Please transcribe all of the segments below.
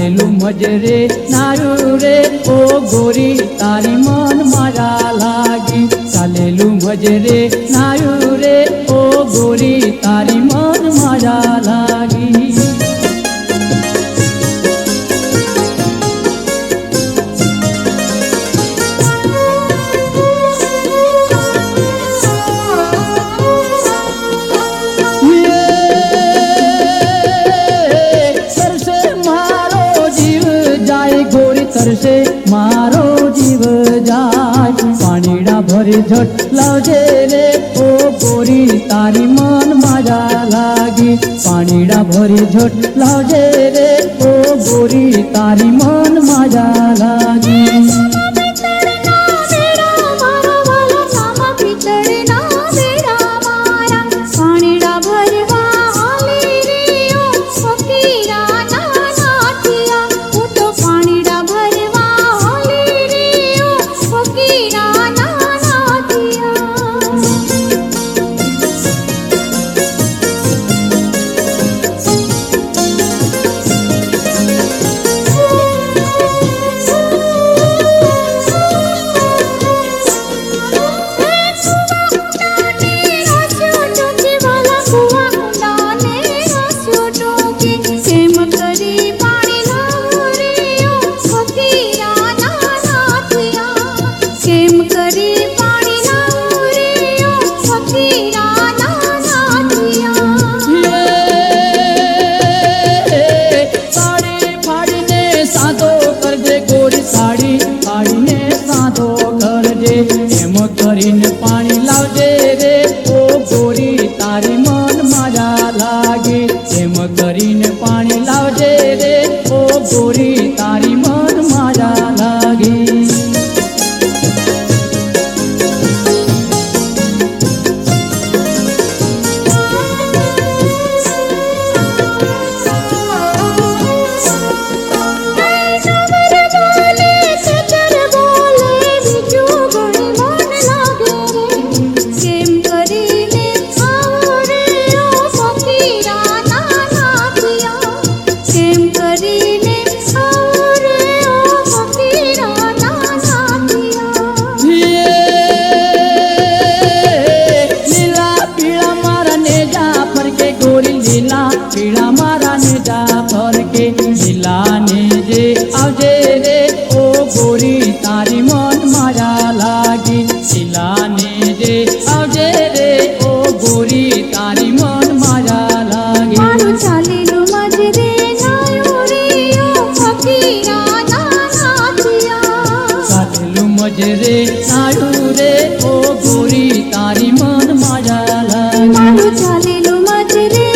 ચાલેલું મજરે નારું રે ઓ ગોરી તારી મન મારા લાગી ચાલેલું મજરે નારું રે ઓ ગોરી તારી મન મારા લાગી तरसे मारो जीव जाय पाणीड़ा भरी झट लावजे रे ओ गोरी तारी मन मारा लागी पाणीड़ा भरी झट लावजे रे ओ गोरी तारी मन मारा लागी पानी लावजे रे ओ गोरी तारी मन मारा लागे एम करीने पानी लावजे रे ओ गोरी तारी मन मारा लागे पीड़ा मारा ने जा फर के जिलाने जे आवजे रे ओ गोरी तारी मन मारा लागी जिलाने जे आवजे रे ओ गोरी तारी मन मारा लागी मारू चालेलू मजरे नायो रे ओ फकीरा नाथिया चालेलू मजरे नायो रे ओ गोरी तारी मन मारा लागी मारू चालेलू मजरे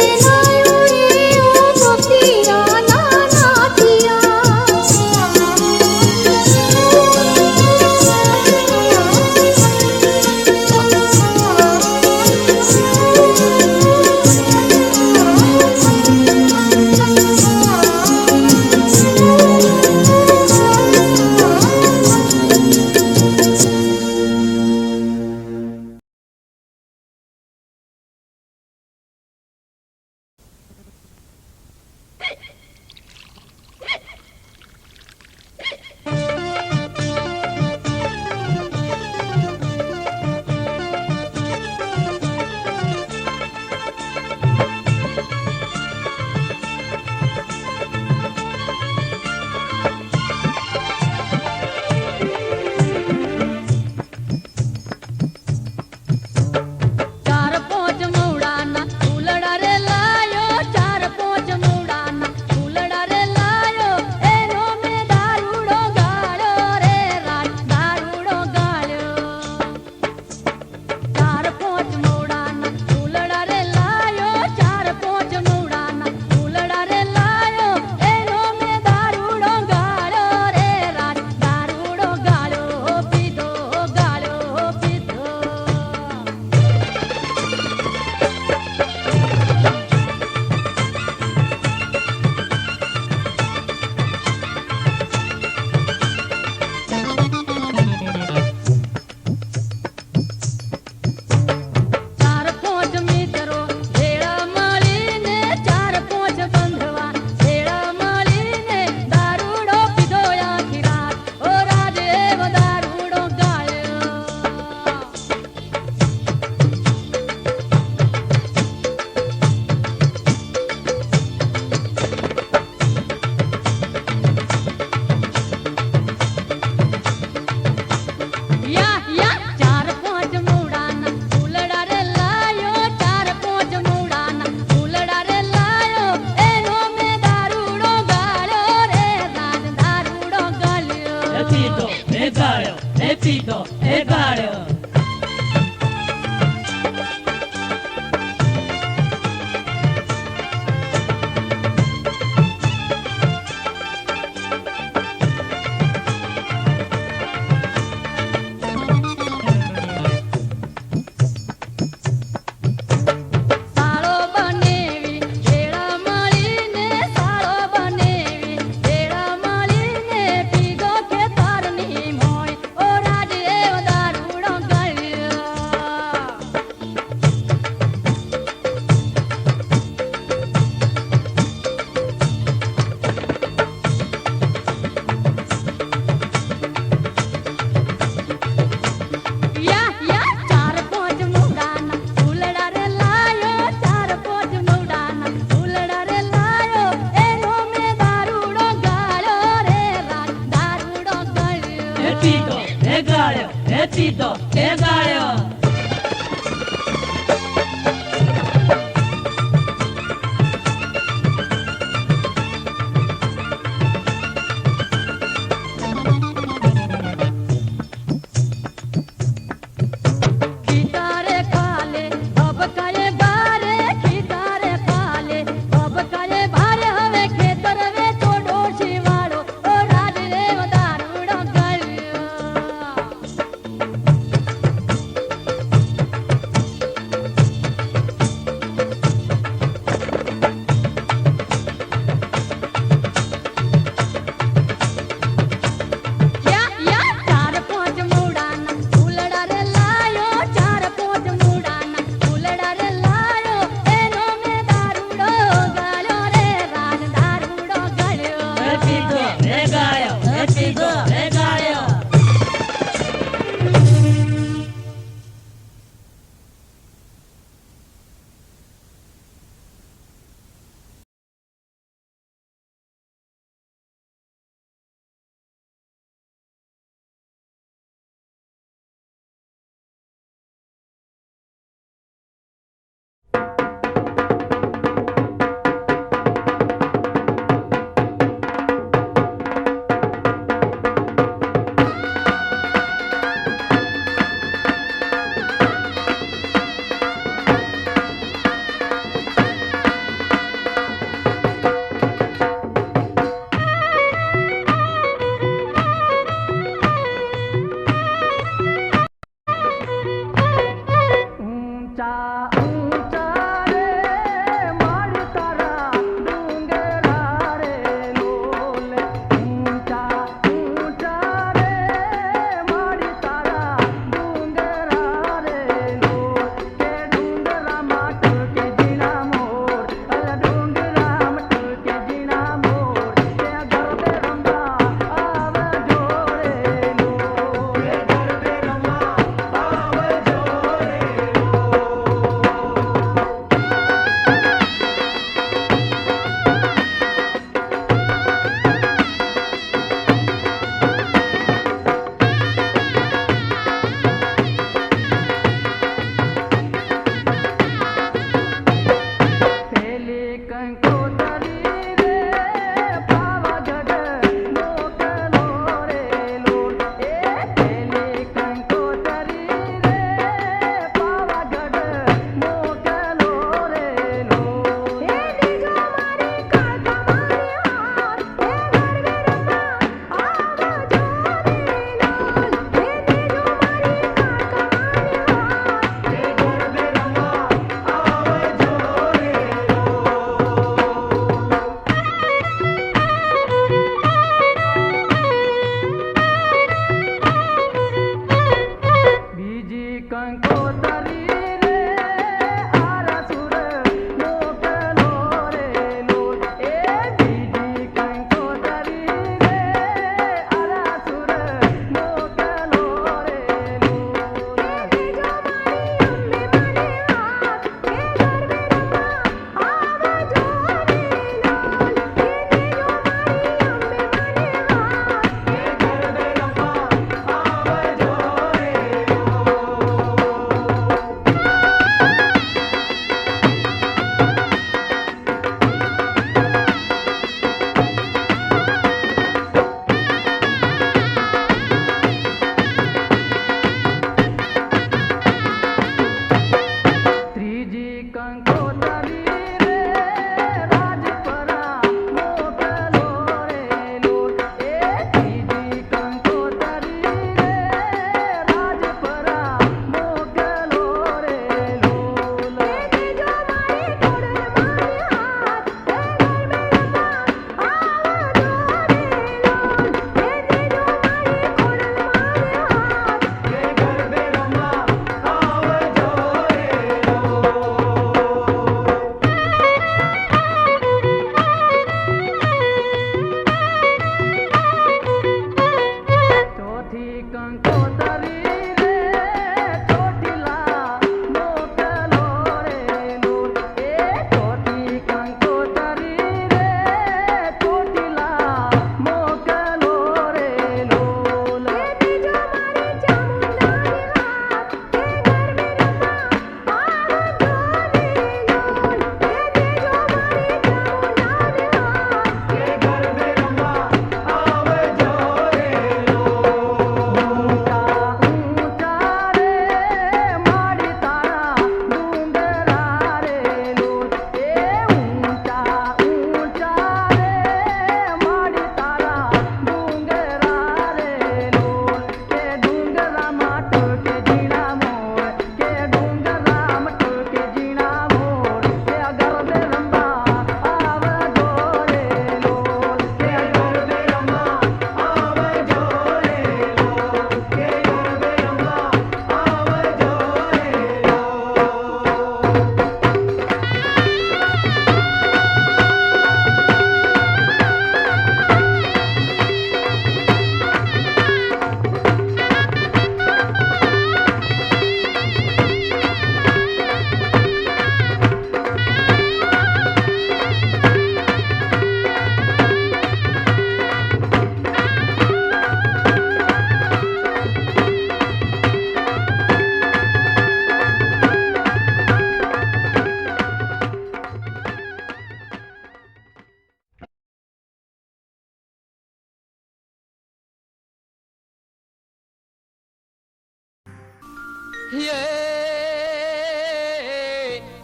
ये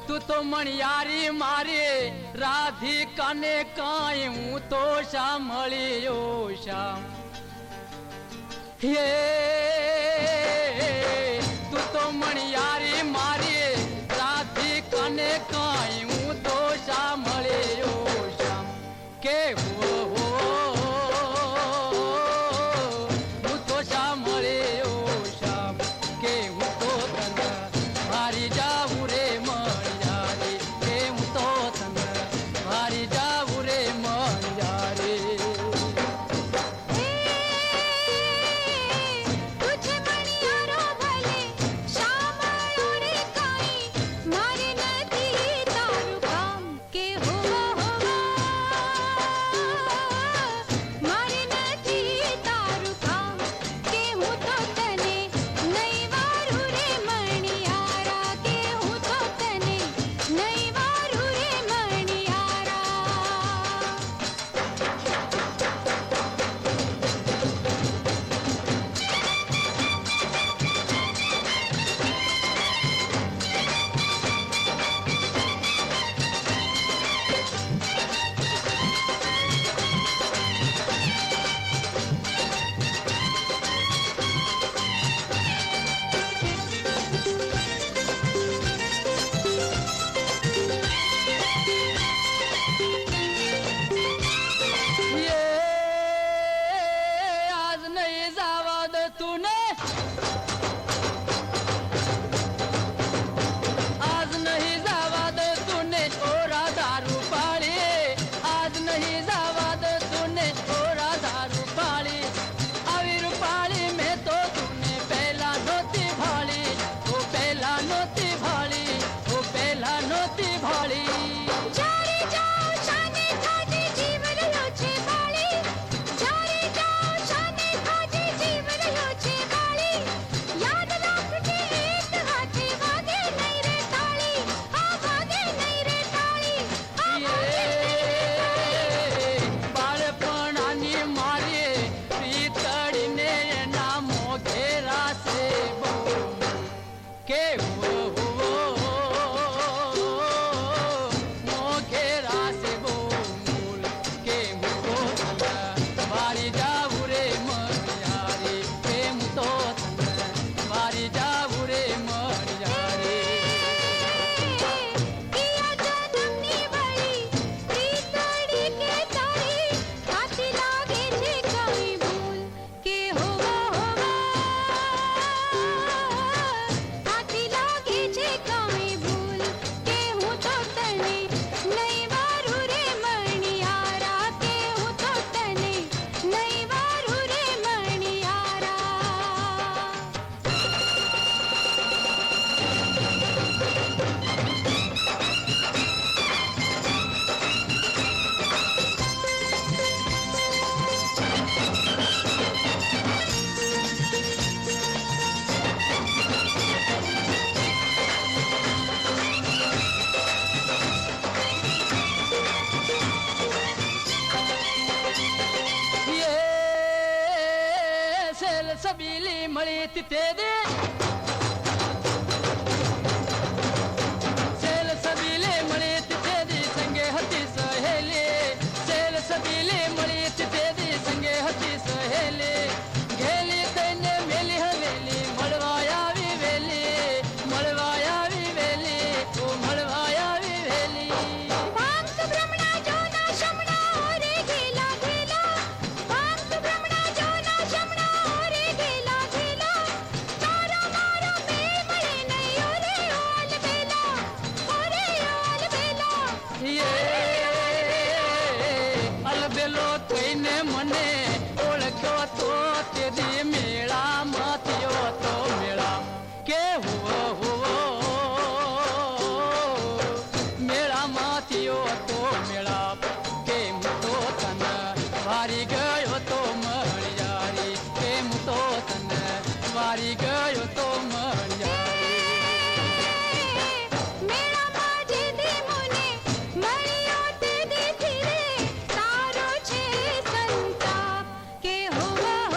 तू तो मणियारी मारे राधिकाने कांई हूँ तो सामळ्यो श्याम ये तू तो मणियारी मारे राधिकाने कांई हूँ तो सामळ्यो श्याम के हो हूँ तो सामळ्यो श्याम के हूँ तो तन भारी जाऊ रे मणियारी के हूँ तो तन भारी जाऊ रे मणियारी तुझे मणियारो भले शामळो रे काई मारे नदी तारू काम के होवा મળી તે દે સેલ સબીલે મળી તે દી સંગે હતી સહેલી સેલ સબીલે મળી તે દી સંગે હતી સહેલી ગેલી તને મેલી હવેલી મળવા આવી વેલી મળવા આવી વેલી ઓ મળવા આવી વેલી ભક્ત બ્રહ્મણા જોના શમણા રે ગેલા ગેલા ભક્ત બ્રહ્મણા જોના શમણા રે ગેલા ગેલા તારા મારા મેળ મળે નહીં ઓરે ઓલ બેલા ઓરે ઓલ બેલા અલબેલો થઈને મને ઓળખ્યો તો તે દી મેળામાં થયો તો મેળા કે હુવો હુવો મેળામાં થયો તો મેળા કેમ તો તન વારી ગયો તો મણિયારી કેમ તો તન વારી ગયો તો મણિયારી મેળામાં જે દી મને મળ્યો તે દીથી રે તારો છે સંતાપ કે હોવા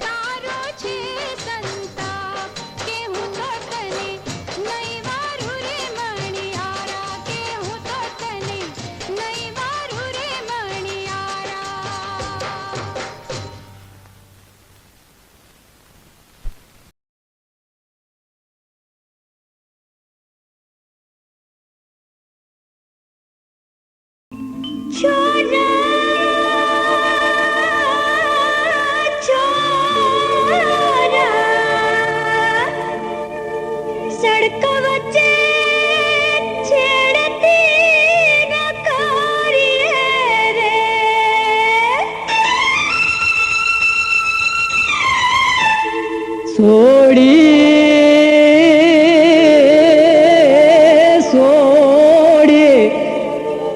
તારો છે સંતાપ કે હું તો તને નહીં વારું રે મણિયારા કે હું તો તને નહીં વારું રે મણિયારા સડક વચ્ચે છેડતી ન કરીએ રે સોડી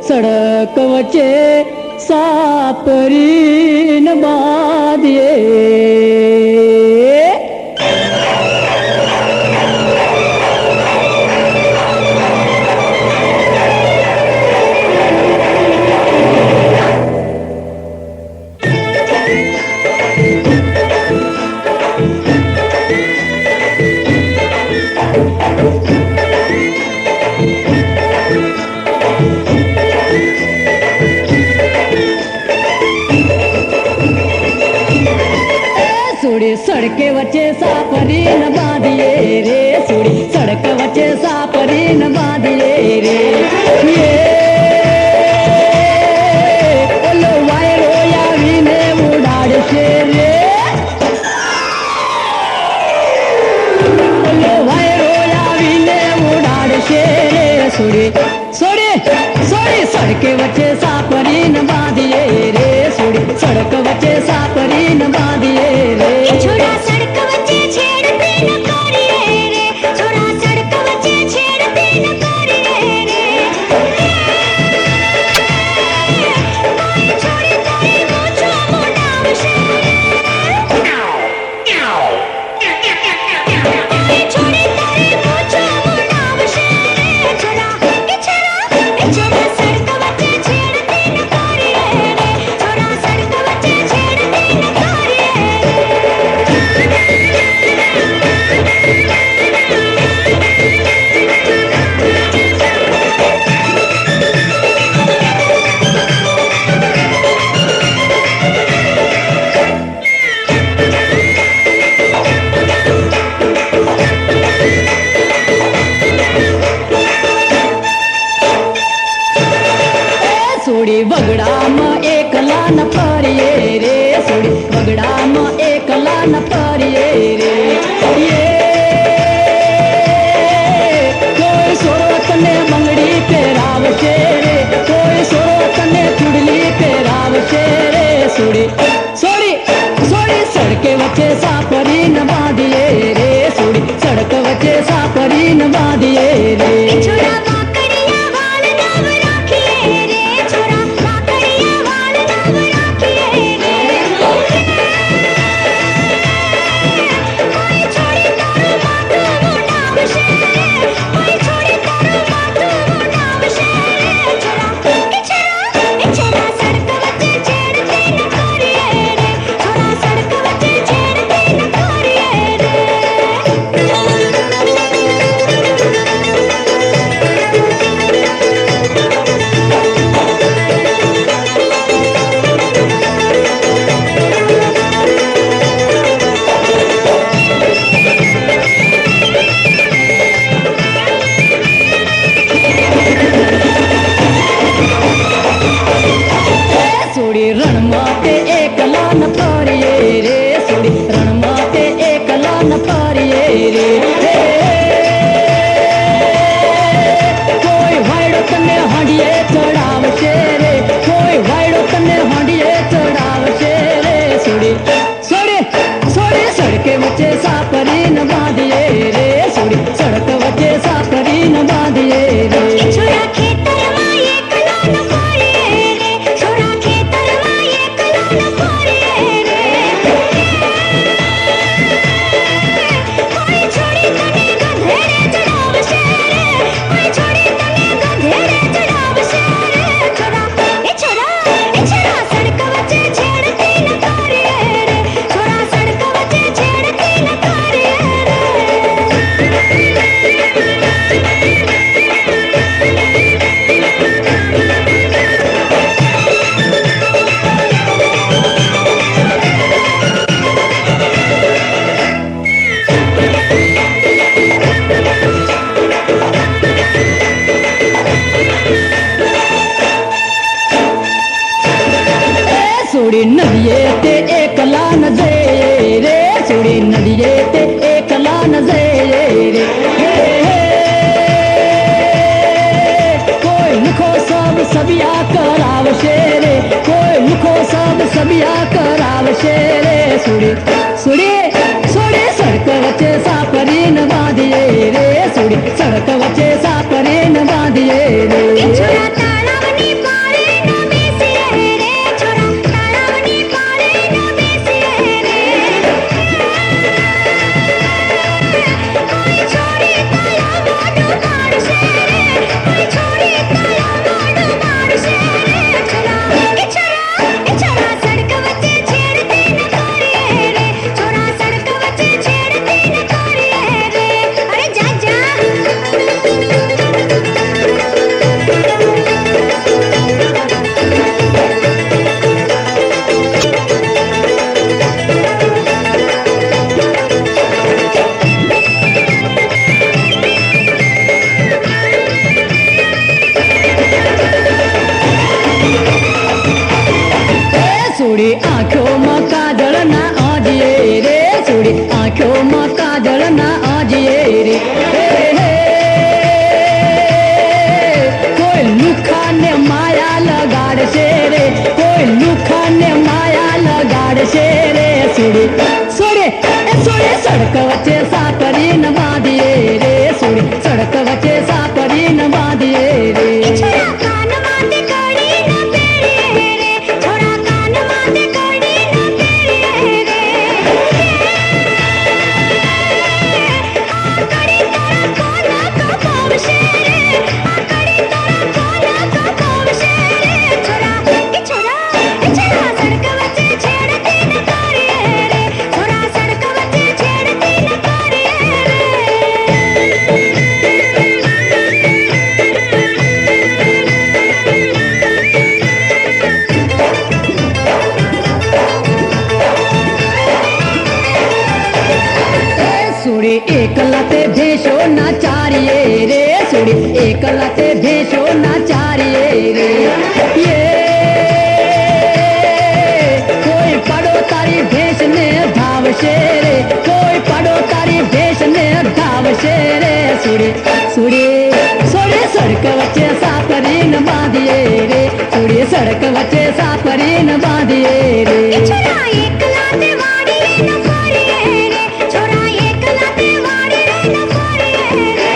સડક વચ્ચે સાપરીન બાંધીએ સોડી સડકે વચ્ચે સાપરીન બાંધીએ રે સોડી સડક વચ્ચે સાપરીન બાંધીએ રે ઓલો વાયરો આવીને ઉડાડશે રે ઓલો વાયરો આવીને ઉડાડશે રે સોડી સોડી સોડી સડકે વચ્ચે સાપરીન બાંધીએ રે સોડી સડક વચ્ચે સાપરીન બાંધીએ રે છોડા સડક વચ્ચે છેડતી ન કરીએ રે છોડા સડક વચ્ચે છેડતી ન કરીએ રે કોઈ છોડી તારી મૂછો મોડાવશે કોઈ છોડી તારી મૂછો મોડાવશે છોડા છોડા સડક વચ્ચે છેડતી ન કરીએ રે છોડા સડક વચ્ચે છેડતી ન કરીએ સોડી વગડામાં એકલા ન ફરીએ રે સોડી વગડામાં એકલા ન ફરીએ રે કોઈ સોરો તને બંગડી પહેરાવશે રે કોઈ સોરો તને ચૂડલી પહેરાવશે રે સોડી સોડી સોડી સડકે વચ્ચે સાપરીન બાંધીએ રે સોડી સડક વચ્ચે સાપરીન બાંધીએ રે છોડા કાકડિયા વાળ નવ રાખીએ રે છોડા કાકડિયા વાળ નવ રાખીએ રે કોઈ છોડી તારું માથું મોડાવશે કોઈ છોડી તારું માથું મોડાવશે છોડા છોડા સડક વચ્ચે છેડતી ન કરીએ सोडी नदिये ते एकला न जाय रे सोडी नदिये ते एकला न जाय रे कोई मुखो सब सबिया करावशे रे कोई मुखो सब सबिया करावशे रे सोडी सोडी सोडी सड़क वच्चे सापरीन बांधिए रे सोडी सड़क वच्चे सापरीन बांधिए रे छोरा ताळावनी पाळे न बेसिए रे छोरा ताळावनी पाळे न बेसिए रे कोई छोरी ताळा मोडू पाडशे रे कोई छोरी ताळा मोडू पाडशे रे छोरा सड़क वच्चे छेड़ती न करिए रे छोरा सड़क वच्चे छेड़ती न करिए रे अरे जा जा सोडी आंखों में काजल ना आजिए रे सोडी आंखों में काजल ना आजिए रे कोई लुखा ने माया लगाड़ से रे कोई लुखा ने माया लगाड़ से रे सोडी सोडी सोडी सड़क वच्चे सापरी न बांधिए रे सोडी सड़क वच्चे सापरी न बांधिए रे छोरा कान माते कड़ी न पेरिए रे छोरा कान माते कड़ी न पेरिए रे कड़ी तोरा कोना को पावशे रे कड़ी तोरा कोना को पावशे रे छोरा सड़क वच्चे छेड़ती न करिए रे छोरा सड़क वच्चे छेड़ती न करिए रे सोडी एकला ते भेषो नाचारिये रे सोडी एकला ते भेषो नाचारिये रे ये कोई पड़ो तारी भेष ने धावशे रे कोई पड़ो तारी भेष ने धावशे रे सोडी सोडी सोडी सड़क वच्चे सापरीन बांधिए रे सोडी सड़क वच्चे सापरीन बांधिए रे छोरा एकला ते वाड़ी न फरिए रे छोरा एकला ते वाड़ी न फरिए रे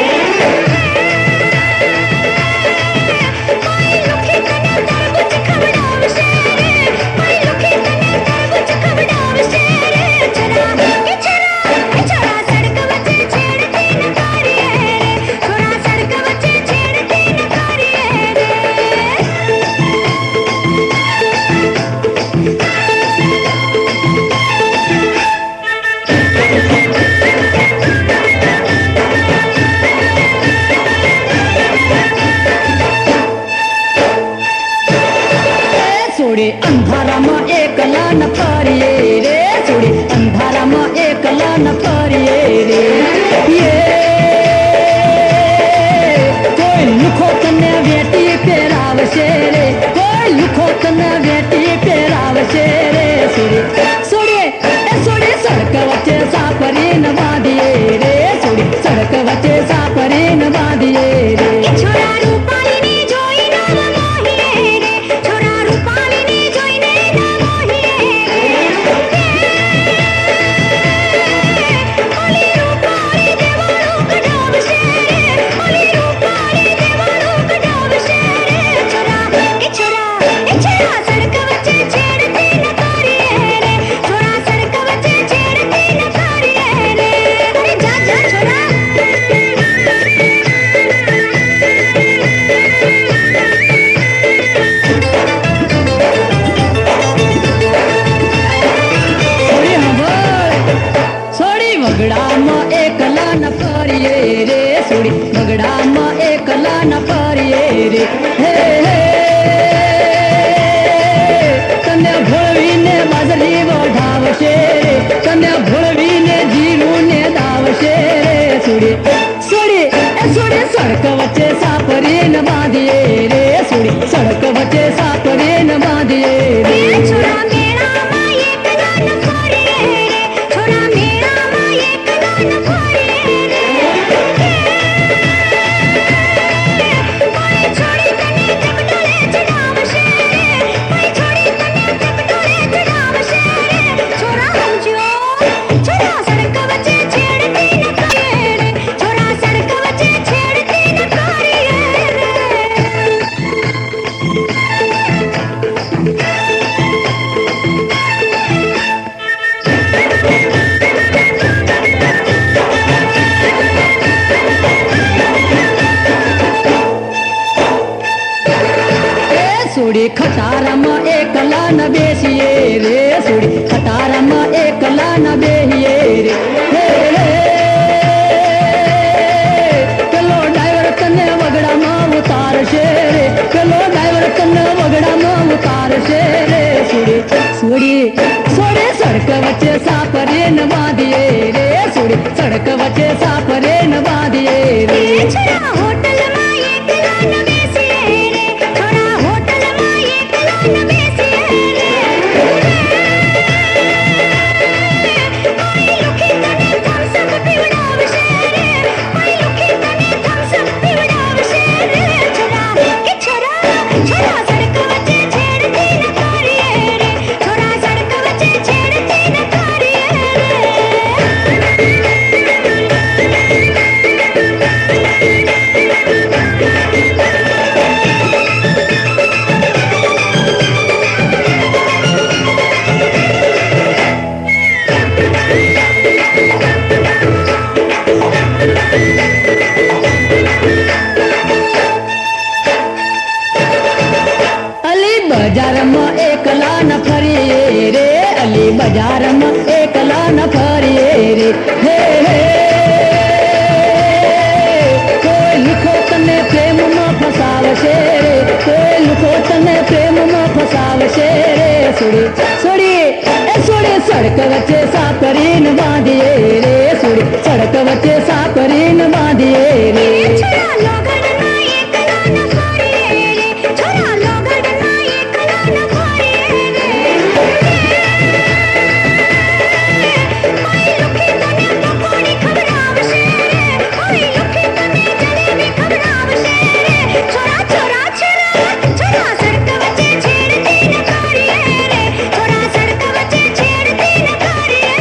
कोई लुखी तने तरबूज खवडावशे रे कोई लुखी तने तरबूज खवडावशे रे छोरा सड़क वच्चे छेड़ती न करिए रे छोरा सड़क वच्चे छेड़ती न करिए रे सोडी अंधारा में एकला न परिए रे सोडी अंधारा में एकला न परिए रे ये कोई लुखो तने बेटी पेरावशे रे कोई लुखो तने बेटी पेरावशे रे सोडी सोडी सोडी सड़क वच्चे सापरी न बांधिए रे सोडी सड़क वच्चे सापरी न बांधिए रे छोरा रूपालिनी जोईने न मोहिए रे छोरा रूपालिनी जोईने न मोहिए रे ओली रूपाली देवाळू कढावशे रे ओली रूपाली देवाळू कढावशे रे छोरा सड़क वच्चे छेड़ती न करिए रे छोरा सड़क वच्चे छेड़ती न करिए रे अरे जा जा छोरा सोडी वगड़ा में एकला न परिए रे सोडी वगड़ा में एकला न परिए रे हे तने भोळवी ने बाजरी वढावशे रे तने भोळवी ने जीरू ने दावशे रे सोडी सोडी सोडी सड़क वच्चे सापरी न बांधिए रे सोडी सड़क वच्चे सापरी न बांधिए रे छोरा मेरा સુડી ખટારામાં એકલા ન બેસીએ રે સુડી ખટારામાં એકલા ન બેહીએ રે હે રે પેલો ડ્રાઈવર તને વગડામાં ઉતારશે રે પેલો ડ્રાઈવર તને વગડામાં ઉતારશે રે સુડી સુડી સોડે સડક વચ્ચે સાપરે ન બાંધીએ રે સુડી સડક વચ્ચે સાપરે ન બાંધીએ રે છોરા હોટલમાં એકલા ન બેસીએ રે છોરા હોટલમાં એકલા ન બેસીએ રે કોઈ લુખી તને થમ્સ અપ પીવડાવશે રે કોઈ લુખી તને થમ્સ અપ પીવડાવશે રે છોરા કે છોરા છોરા સડક વચ્ચે છેડતી ન કરીએ રે છોરા સડક વચ્ચે છેડતી ન કરીએ અલી બજારમાં એકલા ન ફરીએ રે અલી બજારમાં એકલા ન ફરીએ રે હે હે કોઈ લુખો તને પ્રેમમાં ફસાવશે રે કોઈ લુખો તને પ્રેમમાં ફસાવશે રે સુડી સુડી એ સુડી સડક વચ્ચે સાપરીને બાંધીએ રે સુડી સડક વચ્ચે સાપરીને બાંધીએ રે છોરા લોગડના એકલા ન ફરીએ રે છોરા લોગડના એકલા ન ફરીએ રે કોઈ લુખી તને પકોડી ખવડાવશે રે કોઈ લુખી તને જલેબી ખવડાવશે રે છોરા છોરા છોરા છોરા સડક વચ્ચે છેડતી ન કરીએ રે છોરા સડક વચ્ચે છેડતી ન કરીએ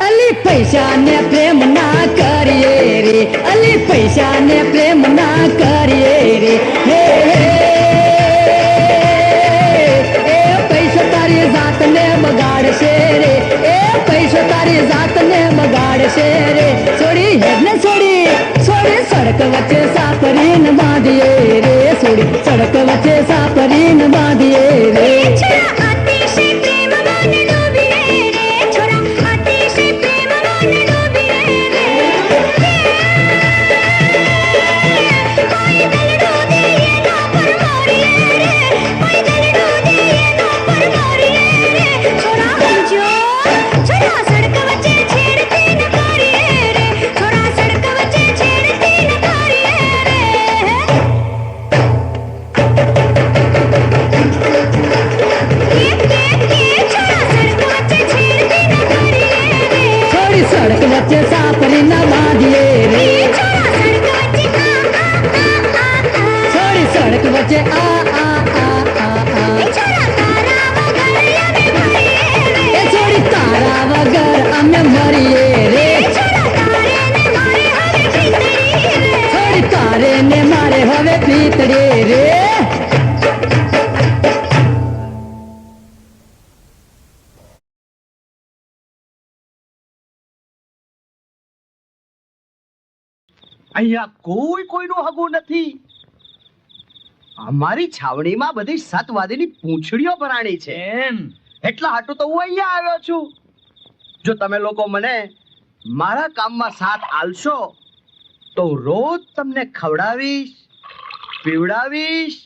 અલી પૈસાને પ્રેમ ના કરીએ રે અલી પૈસાને પ્રેમ ના કરીએ રે હે હે એ પૈસો તારી જાતને બગાડશે રે એ પૈસો તારી જાતને બગાડશે રે છોડી હેડને છોડી છોડી સડક વચ્ચે સાપરીને બાંધીએ રે છોડી સડક વચ્ચે સાપરીને બાંધીએ રે છોરા અતિશય પ્રેમમાં ડૂબીએ રે છોરા અતિશય પ્રેમમાં ડૂબીએ રે કોઈ દલડો દે એના પર મોરીએ રે કોઈ દલડો દે એના પર મોરીએ રે છોરા સમજો છોરા સડક વચ્ચે છેડતી ન કરીએ રે છોરા સડક વચ્ચે છેડતી ન કરીએ રે છોડી સડક વચ્ચે સાપરીને બાંધીએ રે છોડી સડક વચ્ચે આ એ છોડી તારા વગર અમે મરીએ રે છોડી તારે ને મારે હવે પ્રીતડે રે અહીંયા કોઈ કોઈનું હગું નથી. અમારી છાવણીમાં બધી સતવાદીની પૂંછડીઓ ભરાણી છે. એટલા હાટું તો હું અહીંયા આવ્યો છું. જો તમે લોકો મને મારા કામમાં સાથ આલશો તો રોજ તમને ખવડાવીશ, પીવડાવીશ.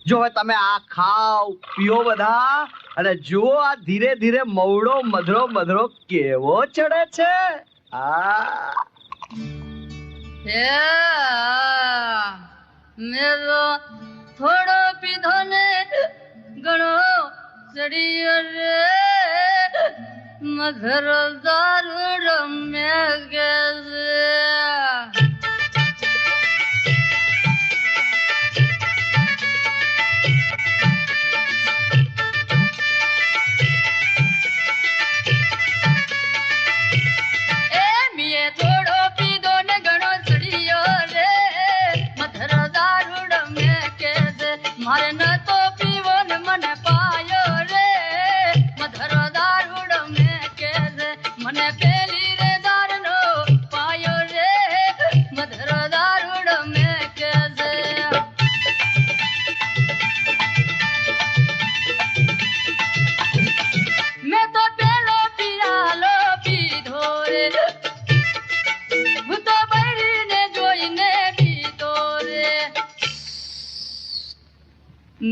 જો હવે તમે આ ખાઓ પીઓ બધા, અને જુઓ આ ધીરે ધીરે મવડો મધરો મધરો કેવો ચડે છે. મેરો થોડો પીધો ને ઘણો ચડીયો રે, મધરો દારૂ રમ્યા કે છે.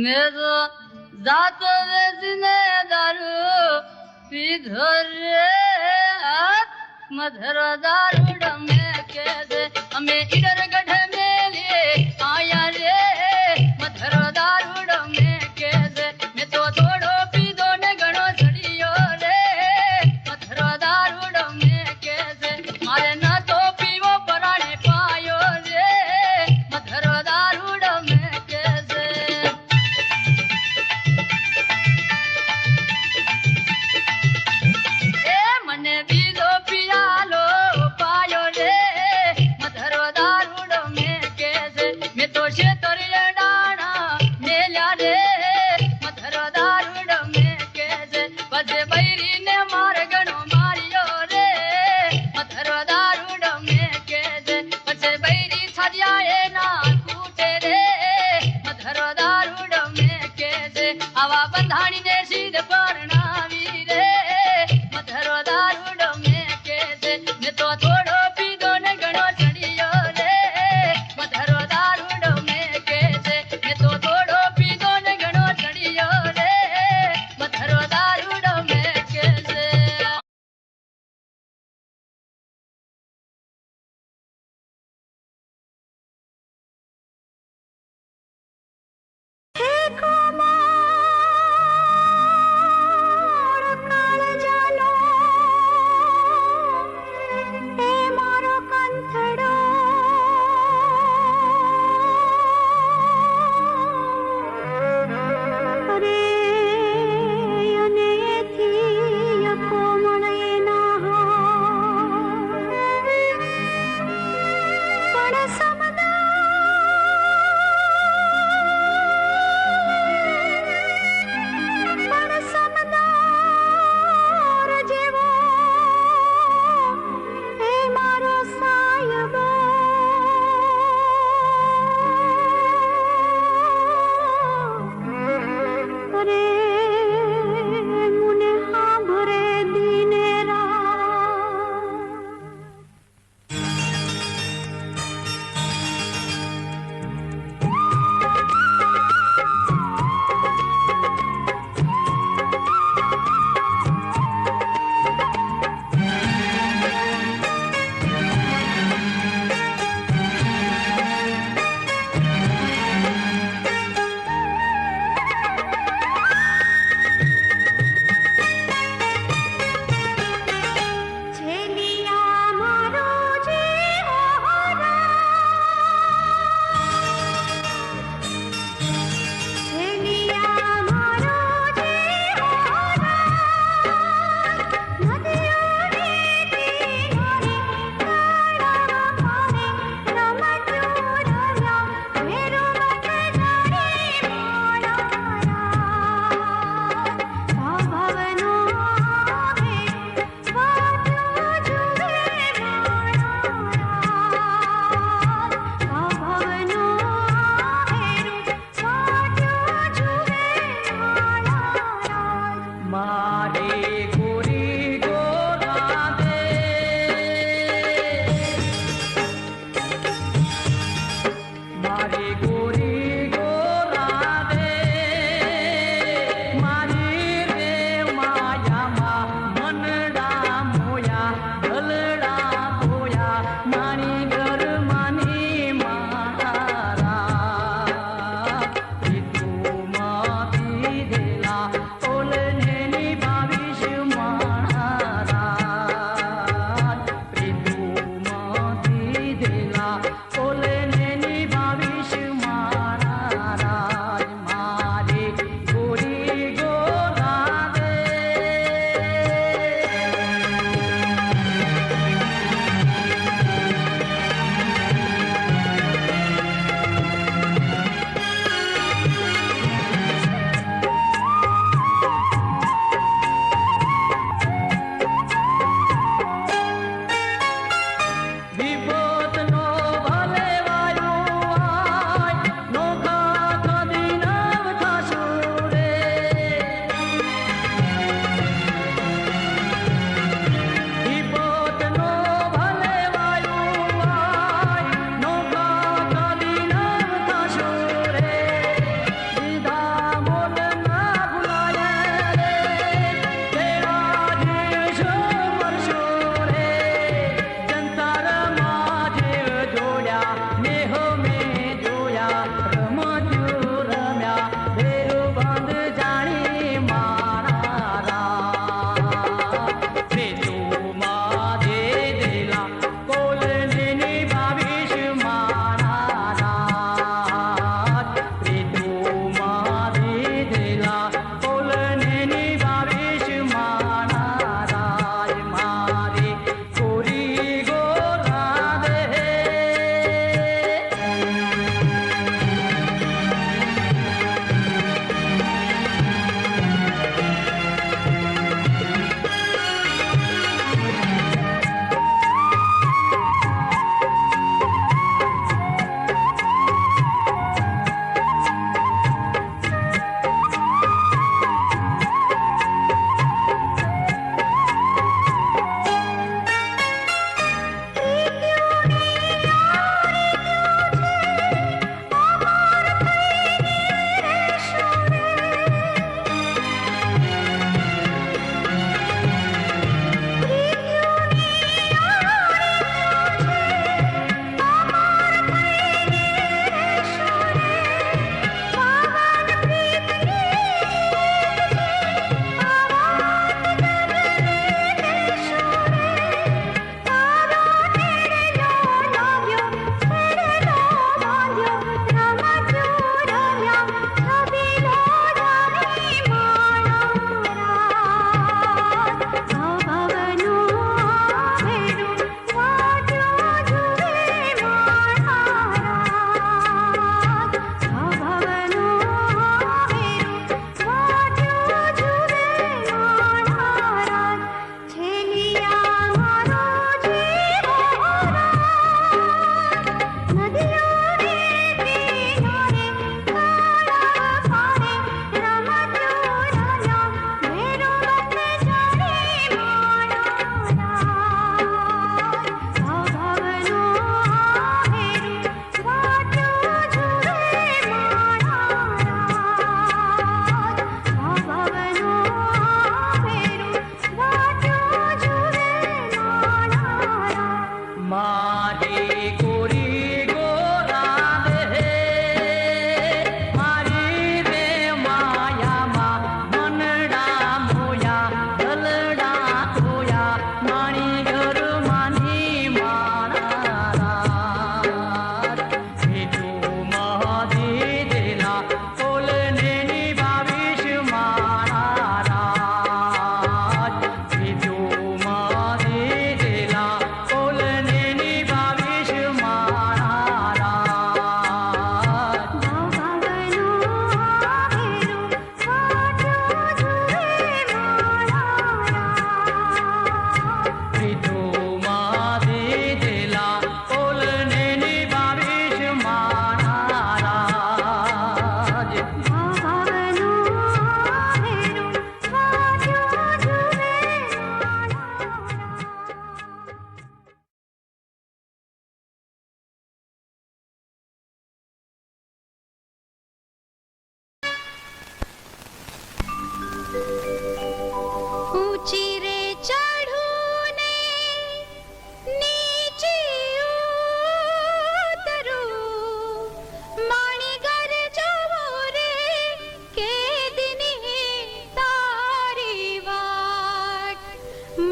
मैं तो जातो बेचने दारू पीधो रे मधुर दारू डमे के दे हमें इधर गढ़ में लिए आया रे मधुर दारू डमे के दे मैं तो थोड़ो पीधो ने घणो चढ़ियो रे मधुर दारू डमे के दे मारे न तो पीवो पराणे पायो रे मधुर दारू डमे के दे मने बीजो पियालो पायो रे मधुर दारू डमे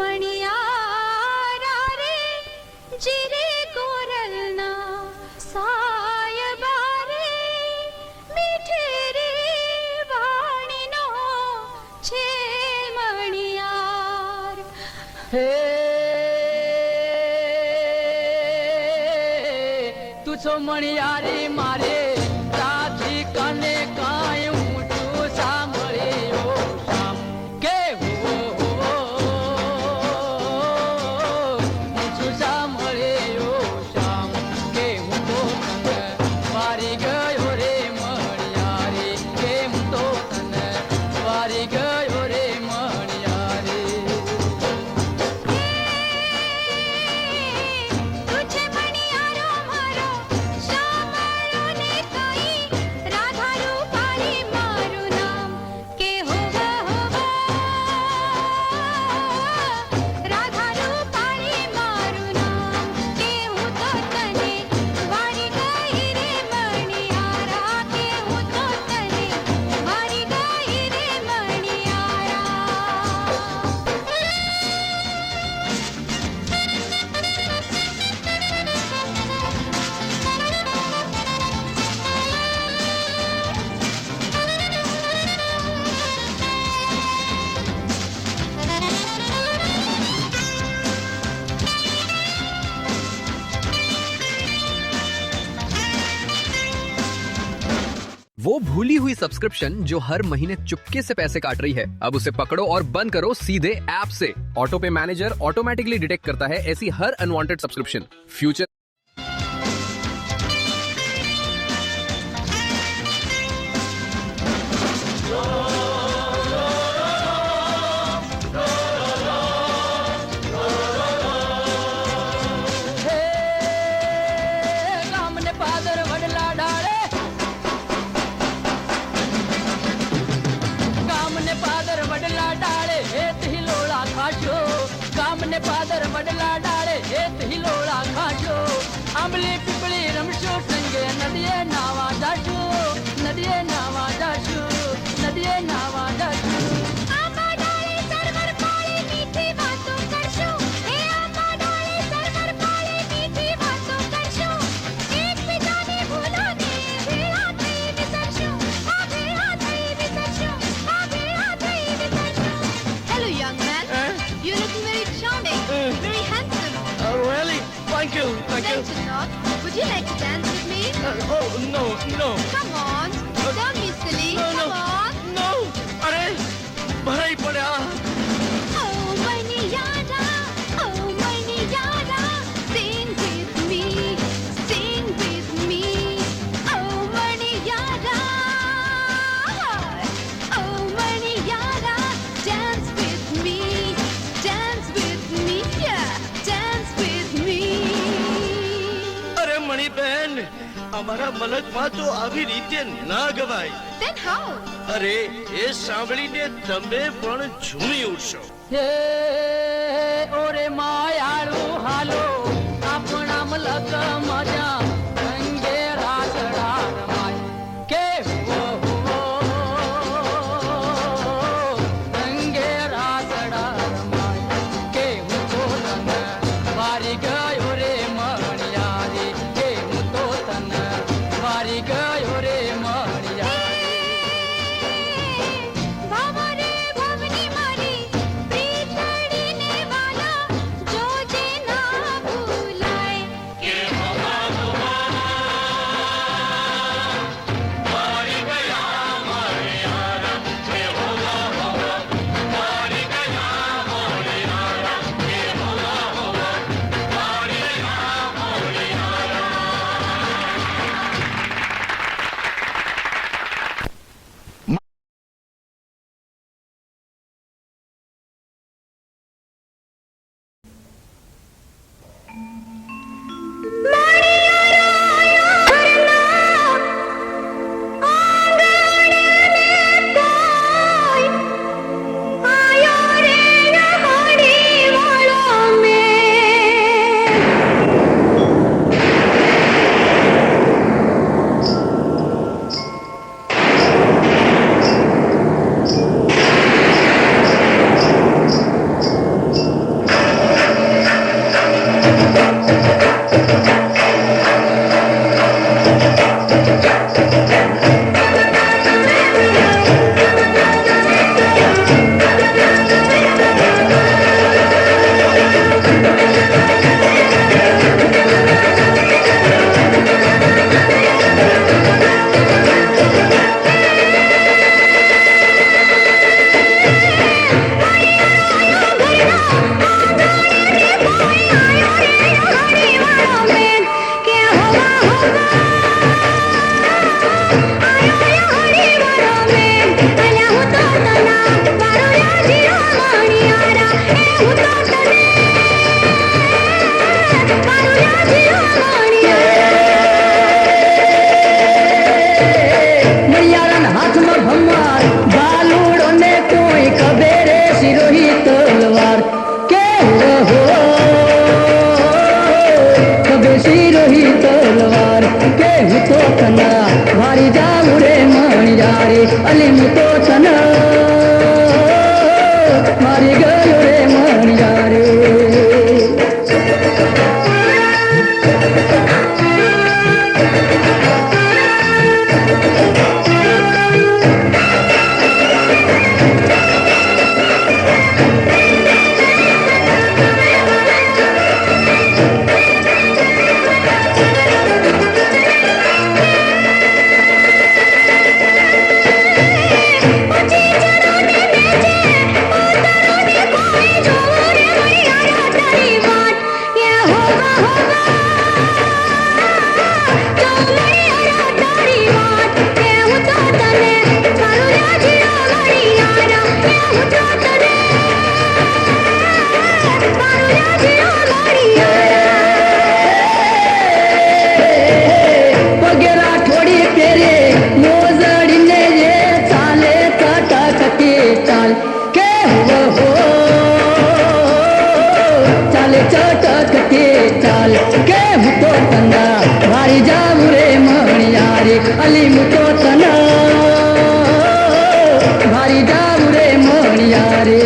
મણિયારા રે જીરે કોરલના સાયબા રે મીઠે રે વાણીનો છે મણિયાર. હે તું છો મણિયારી મારે રાધી કને કાય ઊંચું સાંભળ્યો શામ કે ઊંચું સાંભળ્યો શામ કે હું તો તને વારી ગયો રે મણિયારી કે હું તો તને વારી ગયો રે મણિયારી. તુજે મણિયારો મારો શામળો ને કઈ રાધા રૂપાળી મારું નામ કે હોવા રાધા રૂપાળી મારું નામ કે હું તો તને વારી ગઈ રે મણિયારા કે હું તો તને વારી ગઈ રે वो भूली हुई सब्सक्रिप्शन जो हर महीने चुपके से पैसे काट रही है, अब उसे पकड़ो और बंद करो सीधे ऐप से। ऑटो पे मैनेजर ऑटोमेटिकली डिटेक्ट करता है ऐसी हर अनवांटेड सब्सक्रिप्शन। फ्यूचर હે ગામને પાદર વડલા ડાળે ગામને પાદર વડલા ડાળે હેત હિલોળા ખાશો ગામને પાદર વડલા ડાળે હેત હિલોળા ખાશો આંબલી પીપળી રમશો સંગે નદીએ નાવા જાશો નદીએ નાવા જાશો નદીએ નાવા જાશો આંબા ડાળે સરવર પાળે મીઠી વાતો કરશું હે આંબા ડાળે સરવર પાળે મીઠી વાતો કરશું એકબીજાને ભૂલાને ભેળા થઈ વિસરશું આ ભેળા થઈ વિસરશું આ ભેળા થઈ વિસરશું. Hello young man, you're looking very charming, very handsome. Really? Thank you. Thanks a lot. Would you like to dance with me? Oh, no. Come on, don't be silly. Come on. No. અરે ભરાઈ પડ્યા. Oh, Maniyara, sing with me, sing with me. Oh, Maniyara, dance with me, yeah, dance with me. અરે મણિબેન, અમારા મલકમાં તો આવી રીતે ના ગવાય. Then how? અરે એ સાંભળીને તમે પણ ઝૂમી ઉઠશો. હે ઓરે માયાળુ હાલો આપણા મલક મજા રંગે રાસડા રમાય કે રંગે રાસડા રમાય કે હું તો તને વારી ગયો રે મણિયારી કે હું તો તને વારી ગયો રે મણિયારી. ભાવરે ભવની મારી પ્રીતડીને વાલા अली मुतो तन भारी जाऊ रे मणिया रे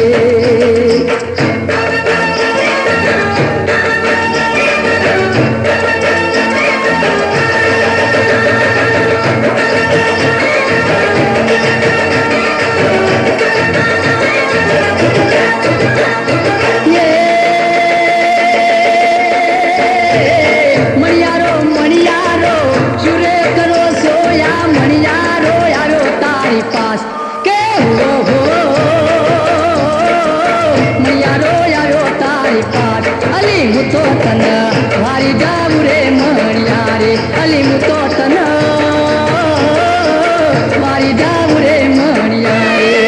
भारी जाऊ रे मणिया रे अली मुतो तन भारी जाऊ रे मणिया रे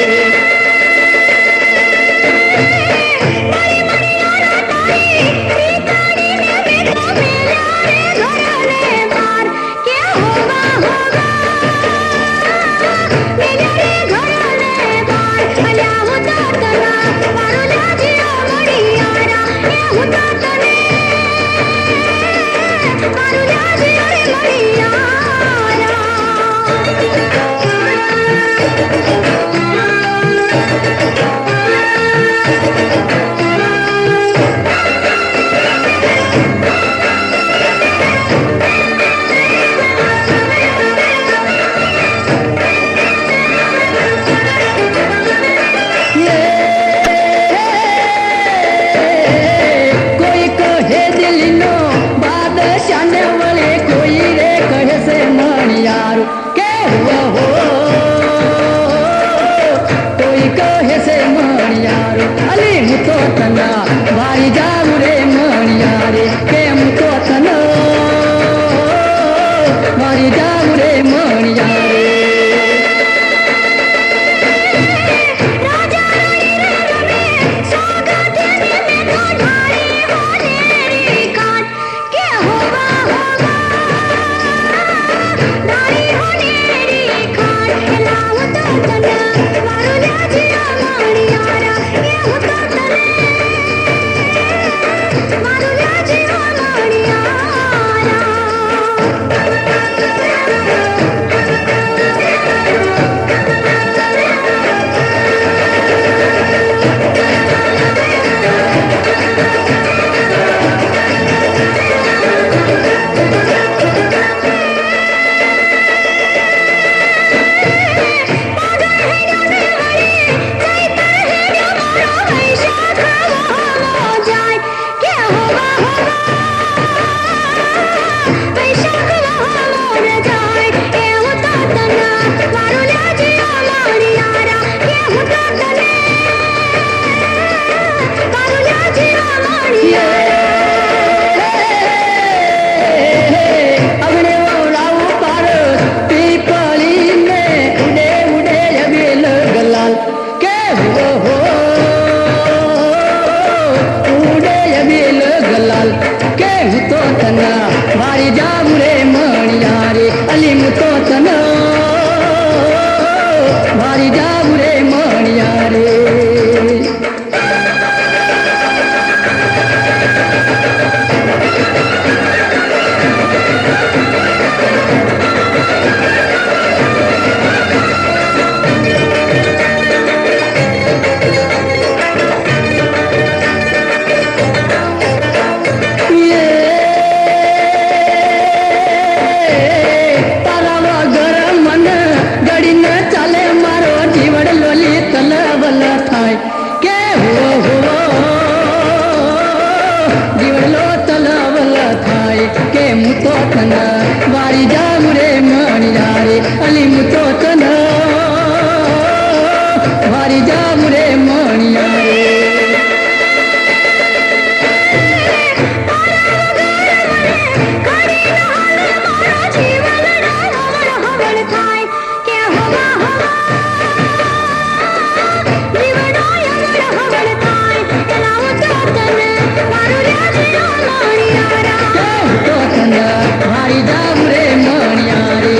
भारी जाऊ रे मणिया रे के मुतो तन भारी जाऊ रे मणिया रे भारी जाऊ रे मणिया रे अली मुतो तन भारी जाऊ रे मणिया रे भारी जाऊ रे मणिया रे अली मुतो तन भारी जाऊ रे मणिया रे भारी जाऊ रे मणिया रे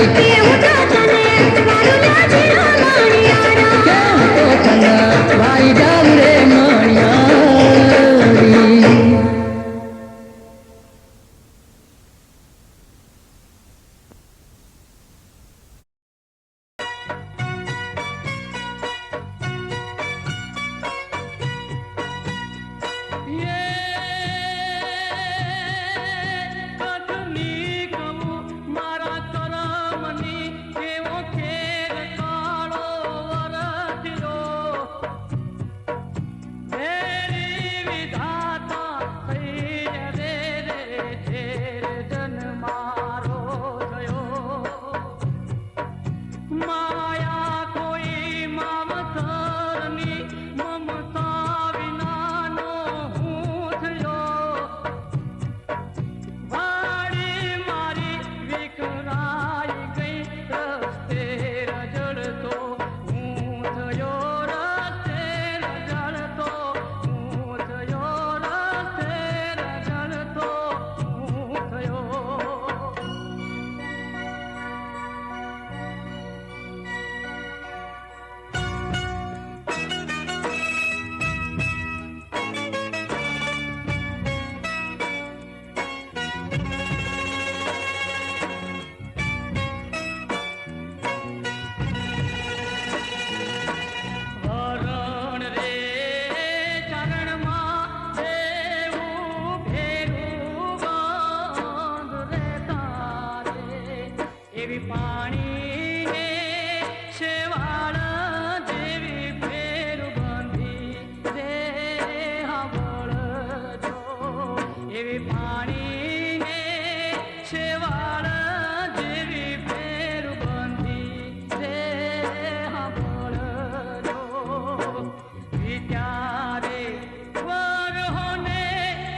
હોને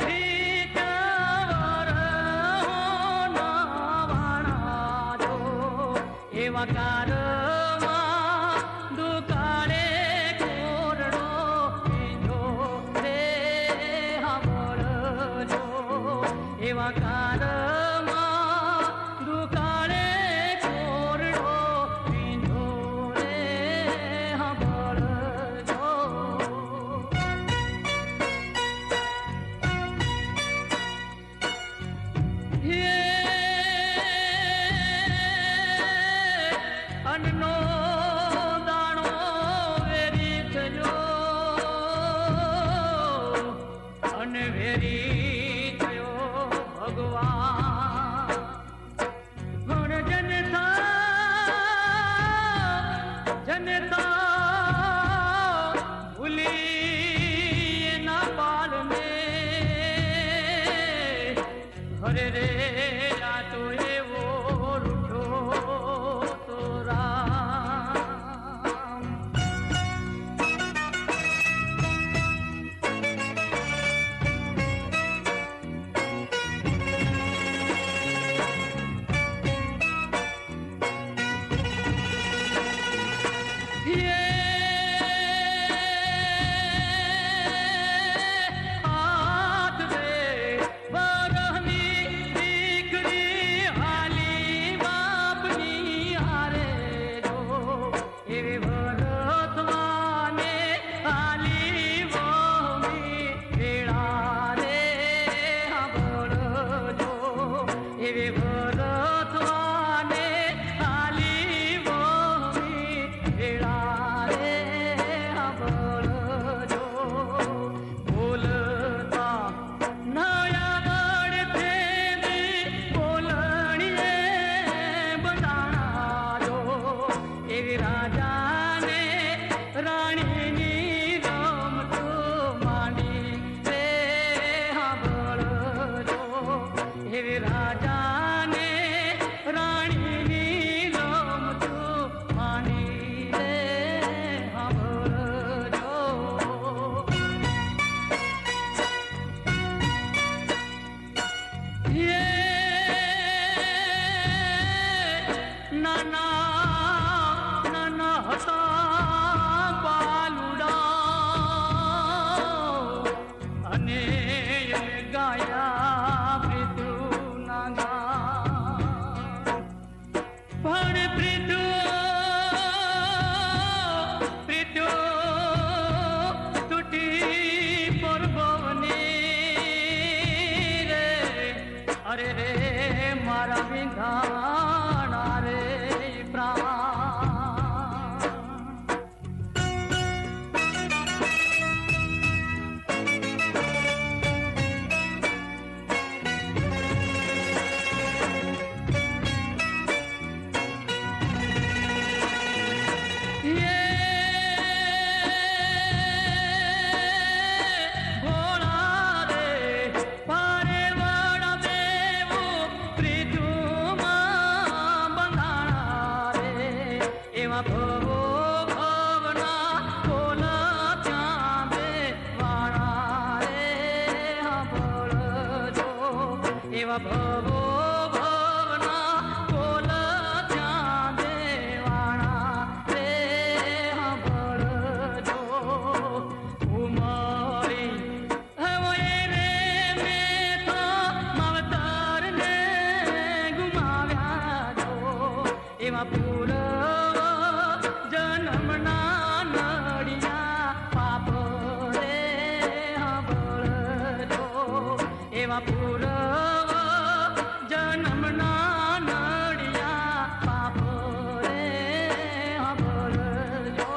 રીચાવર હોના વાણા જો એવા કારમાં દુકાળે કોરડો પીધો રે હાંભળજો એવા કારમાં દુકાળે કોરડો પીધો રે હાંભળજો અન્નનો દાણો વેરી થયો અને વેરી થયો ભગવાન પણ જનતા ભૂલી એના બાળને હરે રે આ તો એવો રૂઠો તો રામ હાથ રે બરહની દીકરી હાલી બાપની હારે જો એવી ભરતવાને હાલી વહુની વેળા રે હાંભળજો એવી ભરતવાને હાલી વહુની વેળા રે હાંભળજો બોલતા નયા વડે બોલણીએ બંધાણા જો એવી રાજાને રાણીની રમતો માની રે હાંભળજો એવી રાજાને રાણીની રમતો માની રે હાંભળજો નાના નાના હતા બાલુડા અને એને ગાયા મૃત્યુના ગાન પણ પ્રીત્યો તૂટી પરભવની રે અરે રે મારા વિંધાણા રે પ્રાણ ભોળા રે પારે વડા દેવું પ્રીતુમાં બંધાણા રે એવા ભવો ભવના બોલ ત્યાં બે વાળા રે હાંભળજો એવા ભવો ભવના બોલ ત્યાં બે વાળા રે હાંભળજો ઉમરી હવે રે મેં તો માવતરને ગુમાવ્યા જો એવા પૂરવ જન્મના નડિયા પાપ રે હાંભળજો એવા પૂરવ જન્મના નડિયા પાપ રે હાંભળજો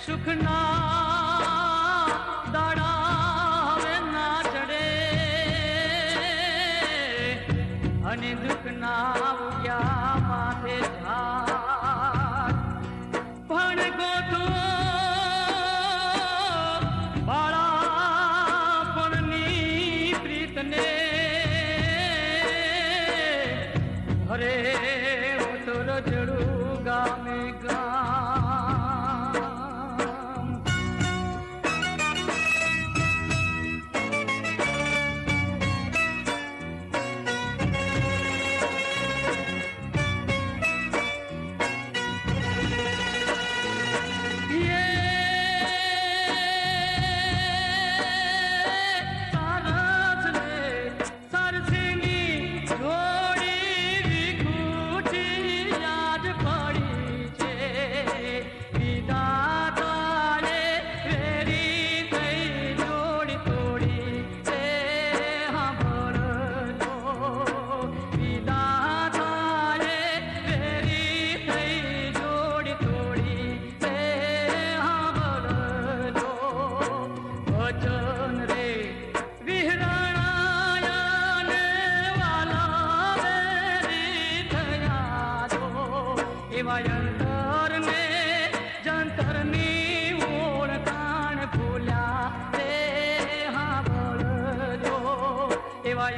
સુખના દાડા હવે ના ચડે અને દુઃખના ઉગ્યા માથે ઝાડ પણ ગોતો બાળાપણની પ્રીતને હરે ઉતર જડું ગામે ગામ એવા અંતર ને જંતરની ઓળખાણ ભૂલ્યા રે હા બોલજો એવા